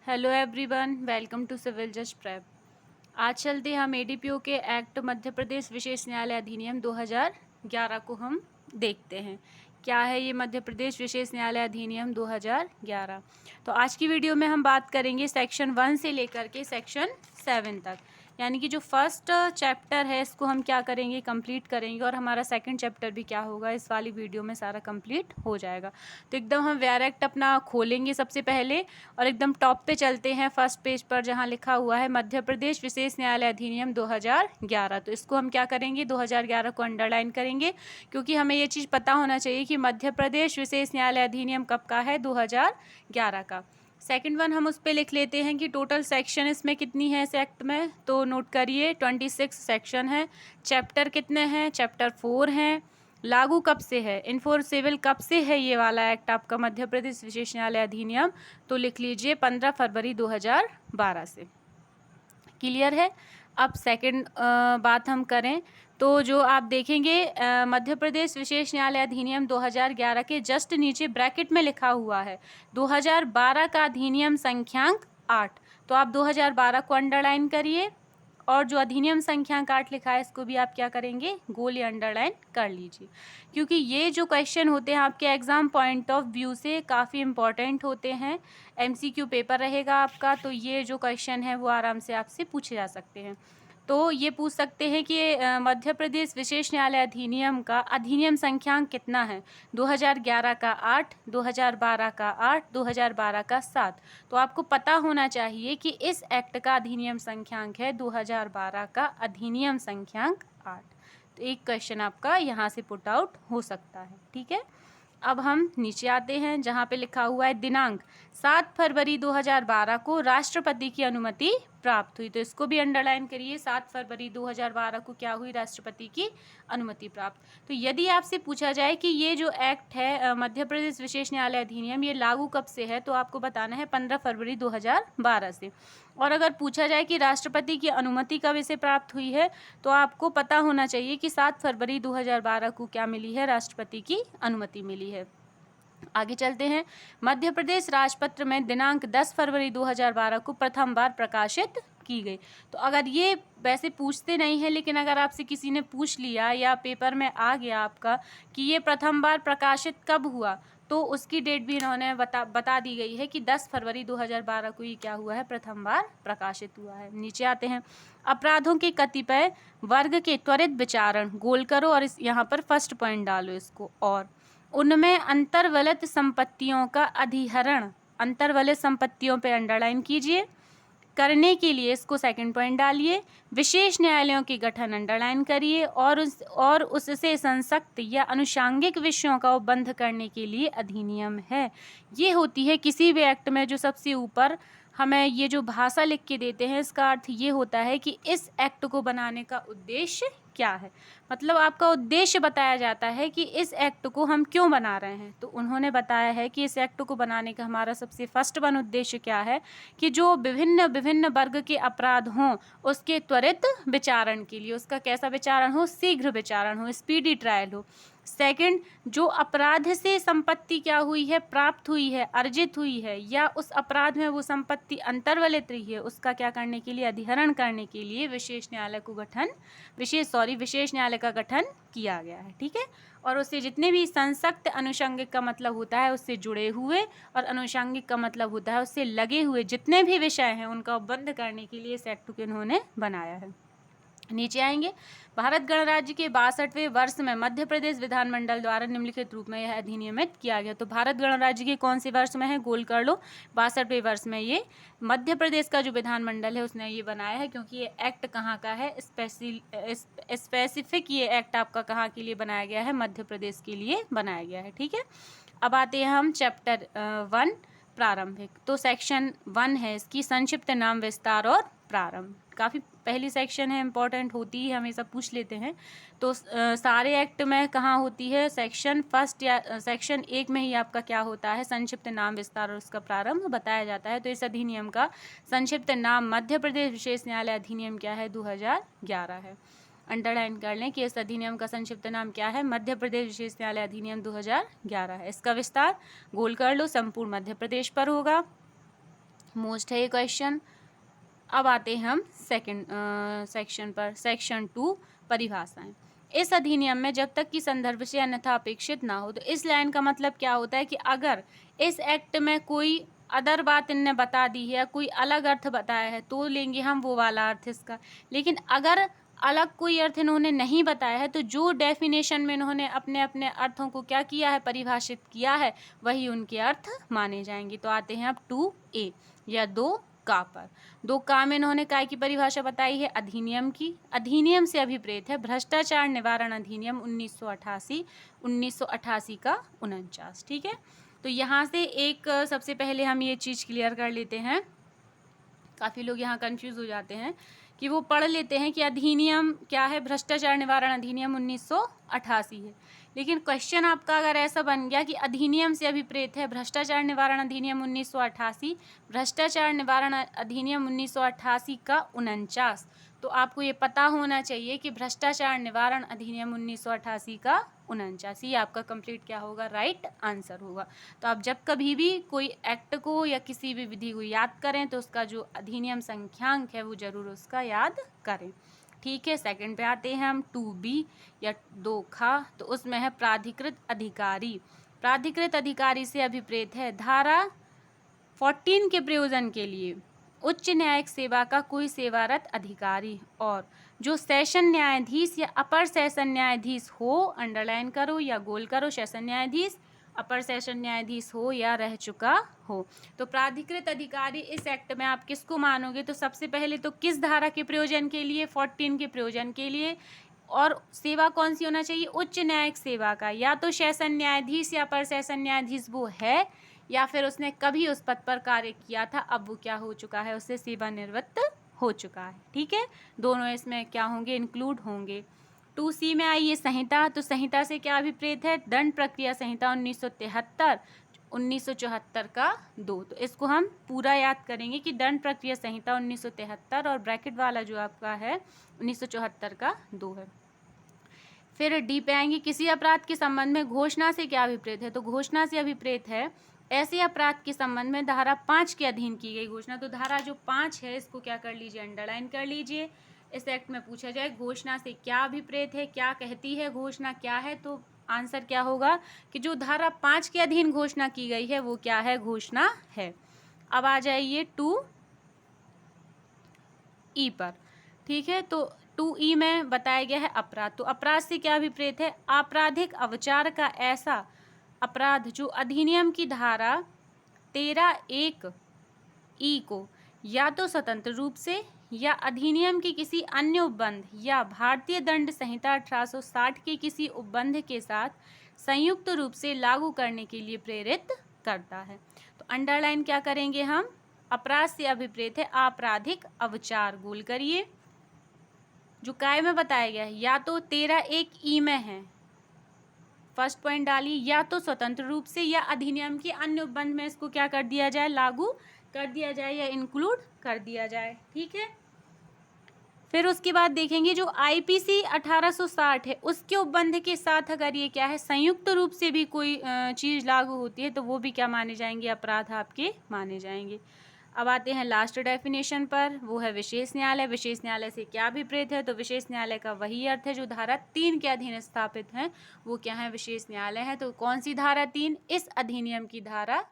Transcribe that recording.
Hello everyone, welcome to civil जज prep. आज चलते हम एडीपीओ के एक्ट मध्य प्रदेश विशेष न्यायालय अधिनियम 2011 को हम देखते हैं। क्या है ये मध्य प्रदेश विशेष न्यायालय अधिनियम 2011। तो आज की वीडियो में हम बात करेंगे सेक्शन 1 से लेकर के सेक्शन 7 तक, यानी कि जो फर्स्ट चैप्टर है इसको हम क्या करेंगे, कंप्लीट करेंगे, और हमारा सेकंड चैप्टर भी क्या होगा इस वाली वीडियो में सारा कंप्लीट हो जाएगा। तो एकदम हम वेयर एक्ट अपना खोलेंगे सबसे पहले और एकदम टॉप पे चलते हैं फर्स्ट पेज पर जहां लिखा हुआ है मध्य प्रदेश विशेष न्यायालय अधिनियम 2011। तो इसको हम क्या करेंगे, 2011 को अंडरलाइन करेंगे, क्योंकि हमें ये चीज़ पता होना चाहिए कि मध्य प्रदेश विशेष न्यायालय अधिनियम कब का है, 2011 का। सेकंड वन हम उस पर लिख लेते हैं कि टोटल सेक्शन इसमें कितनी है इस एक्ट में। तो नोट करिए 26 सेक्शन है। चैप्टर कितने हैं, चैप्टर 4 हैं। लागू कब से है, इन्फोर्सेबल कब से है ये वाला एक्ट आपका मध्य प्रदेश विशेष न्यायालय अधिनियम, तो लिख लीजिए 15 फरवरी 2012 से। क्लियर है। अब सेकंड बात हम करें तो जो आप देखेंगे मध्य प्रदेश विशेष न्यायालय अधिनियम 2011 के जस्ट नीचे ब्रैकेट में लिखा हुआ है 2012 का अधिनियम संख्यांक 8। तो आप 2012 को अंडरलाइन करिए और जो अधिनियम संख्यांक 8 लिखा है इसको भी आप क्या करेंगे, गोल या अंडरलाइन कर लीजिए, क्योंकि ये जो क्वेश्चन होते हैं आपके एग्जाम पॉइंट ऑफ व्यू से काफ़ी इंपॉर्टेंट होते हैं। एमसीक्यू पेपर रहेगा आपका, तो ये जो क्वेश्चन है वो आराम से आपसे पूछे जा सकते हैं। तो ये पूछ सकते हैं कि मध्य प्रदेश विशेष न्यायालय अधिनियम का अधिनियम संख्यांक कितना है, 2011 का 8, 2012 का 8, 2012 का 7। तो आपको पता होना चाहिए कि इस एक्ट का अधिनियम संख्यांक है 2012 का अधिनियम संख्यांक 8। तो एक क्वेश्चन आपका यहाँ से पुट आउट हो सकता है। ठीक है। अब हम नीचे आते हैं जहाँ पे लिखा हुआ है दिनांक 7 फरवरी 2012 को राष्ट्रपति की अनुमति प्राप्त हुई। तो इसको भी अंडरलाइन करिए, 7 फरवरी 2012 को क्या हुई, राष्ट्रपति की अनुमति प्राप्त। तो यदि आपसे पूछा जाए कि ये जो एक्ट है मध्य प्रदेश विशेष न्यायालय अधिनियम ये लागू कब से है, तो आपको बताना है 15 फरवरी 2012 से। और अगर पूछा जाए कि राष्ट्रपति की अनुमति कब इसे प्राप्त हुई है, तो आपको पता होना चाहिए कि 7 फरवरी 2012 को क्या मिली है, राष्ट्रपति की अनुमति मिली है। आगे चलते हैं। मध्य प्रदेश राजपत्र में दिनांक 10 फरवरी 2012 को प्रथम बार प्रकाशित की गई। तो अगर ये वैसे पूछते नहीं है, लेकिन अगर आपसे किसी ने पूछ लिया या पेपर में आ गया आपका कि ये प्रथम बार प्रकाशित कब हुआ, तो उसकी डेट भी इन्होंने बता दी गई है कि 10 फरवरी 2012 को ये क्या हुआ है, प्रथम बार प्रकाशित हुआ है। नीचे आते हैं। अपराधों के कतिपय वर्ग के त्वरित विचारण, गोल करो और इस यहाँ पर फर्स्ट पॉइंट डालो इसको, और उनमें अंतर्वलित संपत्तियों का अधिहरण, अंतर्वलित संपत्तियों पे अंडरलाइन कीजिए, करने के लिए इसको सेकंड पॉइंट डालिए। विशेष न्यायालयों के गठन अंडरलाइन करिए और उससे संसक्त या अनुषांगिक विषयों का उपबंध करने के लिए अधिनियम है। ये होती है किसी भी एक्ट में जो सबसे ऊपर हमें ये जो भाषा लिख के देते हैं, इसका अर्थ ये होता है कि इस एक्ट को बनाने का उद्देश्य क्या है। मतलब आपका उद्देश्य बताया जाता है कि इस एक्ट को हम क्यों बना रहे हैं। तो उन्होंने बताया है कि इस एक्ट को बनाने का हमारा सबसे फर्स्ट वन उद्देश्य क्या है कि जो विभिन्न विभिन्न वर्ग के अपराध हों उसके त्वरित विचारण के लिए, उसका कैसा विचारण हो, शीघ्र विचारण हो, स्पीडी ट्रायल हो। सेकंड, जो अपराध से संपत्ति क्या हुई है, प्राप्त हुई है, अर्जित हुई है, या उस अपराध में वो संपत्ति अंतर्वलित रही है, उसका क्या करने के लिए, अधिहरण करने के लिए विशेष न्यायालय का गठन किया गया है। ठीक है। और उससे जितने भी संसक्त, अनुषंगिक का मतलब होता है उससे जुड़े हुए, और अनुषंगिक का मतलब होता है उससे लगे हुए जितने भी विषय हैं उनका उपबंध करने के लिए इस एक्ट को इन्होंने बनाया है। नीचे आएंगे। भारत गणराज्य के 62वें वर्ष में मध्य प्रदेश विधानमंडल द्वारा निम्नलिखित रूप में यह अधिनियमित किया गया। तो भारत गणराज्य के कौन से वर्ष में है, गोल कर लो, 62वें वर्ष में ये मध्य प्रदेश का जो विधानमंडल है उसने ये बनाया है, क्योंकि ये एक्ट कहाँ का है, स्पेसिफिक ये एक्ट आपका कहाँ के लिए बनाया गया है, मध्य प्रदेश के लिए बनाया गया है। ठीक है। अब आते हैं हम चैप्टर 1 प्रारंभिक। तो सेक्शन 1 है इसकी संक्षिप्त नाम, विस्तार और प्रारंभ। काफ़ी पहली सेक्शन है, इंपॉर्टेंट होती है, हमेशा पूछ लेते हैं। तो सारे एक्ट में कहाँ होती है, सेक्शन फर्स्ट या सेक्शन 1 में ही आपका क्या होता है, संक्षिप्त नाम, विस्तार और उसका प्रारंभ बताया जाता है। तो इस अधिनियम का संक्षिप्त नाम मध्य प्रदेश विशेष न्यायालय अधिनियम क्या है, 2011 है। अंडरलाइन कर लें कि इस अधिनियम का संक्षिप्त नाम क्या है, मध्य प्रदेश विशेष न्यायालय अधिनियम 2011 है। इसका विस्तार गोल कर लो, संपूर्ण मध्य प्रदेश पर होगा। मोस्ट है ये क्वेश्चन। अब आते हैं हम सेकंड सेक्शन पर। सेक्शन 2 परिभाषाएं। इस अधिनियम में जब तक कि संदर्भ से अन्यथा अपेक्षित ना हो, तो इस लाइन का मतलब क्या होता है कि अगर इस एक्ट में कोई अदर बात इनने बता दी है या कोई अलग अर्थ बताया है तो लेंगे हम वो वाला अर्थ इसका। लेकिन अगर अलग कोई अर्थ इन्होंने नहीं बताया है तो जो डेफिनेशन में इन्होंने अपने अपने अर्थों को क्या किया है, परिभाषित किया है, वही उनके अर्थ माने जाएंगे। तो आते हैं अब 2A या 2 पर। 2 में इन्होंने काय की परिभाषा बताई है, अधिनियम की। अधिनियम से अभिप्रेत है भ्रष्टाचार निवारण अधिनियम 1988 का 49। ठीक है, तो यहाँ से एक सबसे पहले हम ये चीज़ क्लियर कर लेते हैं। काफ़ी लोग यहाँ कंफ्यूज हो जाते हैं कि वो पढ़ लेते हैं कि अधिनियम क्या है, भ्रष्टाचार निवारण अधिनियम 1988 है। लेकिन क्वेश्चन आपका अगर ऐसा बन गया कि अधिनियम से अभिप्रेत है भ्रष्टाचार निवारण अधिनियम 1988, भ्रष्टाचार निवारण अधिनियम 1988 का 49, तो आपको ये पता होना चाहिए कि भ्रष्टाचार निवारण अधिनियम 1988 का 49 ये आपका कंप्लीट क्या होगा, राइट आंसर होगा। तो आप जब कभी भी कोई एक्ट को या किसी भी विधि को याद करें तो उसका जो अधिनियम संख्यांक है वो जरूर उसका याद करें। ठीक है, सेकंड पे आते हैं हम 2B या 2 तो उसमें है प्राधिकृत अधिकारी। प्राधिकृत अधिकारी से अभिप्रेत है धारा 14 के प्रयोजन के लिए उच्च न्यायिक सेवा का कोई सेवारत अधिकारी और जो सेशन न्यायाधीश या अपर सेशन न्यायाधीश हो, अंडरलाइन करो या गोल करो, सेशन न्यायाधीश, अपर सेशन न्यायाधीश हो या रह चुका हो। तो प्राधिकृत अधिकारी इस एक्ट में आप किसको मानोगे, तो सबसे पहले तो किस धारा के प्रयोजन के लिए, 14 के प्रयोजन के लिए, और सेवा कौन सी होना चाहिए, उच्च न्यायिक सेवा का। या तो सेशन न्यायाधीश या अपर सेशन न्यायाधीश वो है, या फिर उसने कभी उस पद पर कार्य किया था, अब वो क्या हो चुका है, उससे सेवानिवृत्त हो चुका है। ठीक है, दोनों इसमें क्या होंगे, इंक्लूड होंगे। 2C में आई ये संहिता, तो संहिता से क्या अभिप्रेत है, दंड प्रक्रिया संहिता 1973, 1974 का 2। तो इसको हम पूरा याद करेंगे कि दंड प्रक्रिया संहिता 1973 और ब्रैकेट वाला जो आपका है 1974 का 2 है। फिर डी पे आएंगे, किसी अपराध के संबंध में घोषणा से क्या अभिप्रेत है, तो घोषणा से अभिप्रेत है ऐसे अपराध के संबंध में धारा 5 के अधीन की गई घोषणा। तो धारा जो 5 है इसको क्या कर लीजिए, अंडरलाइन कर लीजिए। इस एक्ट में पूछा जाए घोषणा से क्या अभिप्रेत है, क्या कहती है घोषणा, क्या है, तो आंसर क्या होगा कि जो धारा 5 के अधीन घोषणा की गई है वो क्या है, घोषणा है। अब आ जाइए 2E पर। ठीक है, तो 2E में बताया गया है अपराध। तो अपराध से क्या अभिप्रेत है, आपराधिक अवचार का ऐसा अपराध जो अधिनियम की धारा 13(1)E को या तो स्वतंत्र रूप से या अधिनियम के किसी अन्य उपबंध या भारतीय दंड संहिता 1860 के किसी उपबंध के साथ संयुक्त रूप से लागू करने के लिए प्रेरित करता है। तो अंडरलाइन क्या करेंगे हम, अपराध से अभिप्रेत है आपराधिक अवचार, गोल करिए। जो काय में बताया गया है या तो 13(1)E में है, फर्स्ट पॉइंट डाली, या तो स्वतंत्र रूप से या अधिनियम के अन्य उपबंध में इसको क्या कर दिया जाए, लागू कर दिया जाए या इंक्लूड कर दिया जाए। ठीक है, फिर उसके बाद देखेंगे जो आईपीसी 1860 है उसके उपबंध के साथ अगर ये क्या है, संयुक्त रूप से भी कोई चीज़ लागू होती है तो वो भी क्या माने जाएंगे, अपराध आपके माने जाएंगे। अब आते हैं लास्ट डेफिनेशन पर, वो है विशेष न्यायालय। विशेष न्यायालय से क्या अभिप्रेत है, तो विशेष न्यायालय का वही अर्थ है जो धारा 3 के अधीन स्थापित है, वो क्या है, विशेष न्यायालय है। तो कौन सी धारा 3, इस अधिनियम की धारा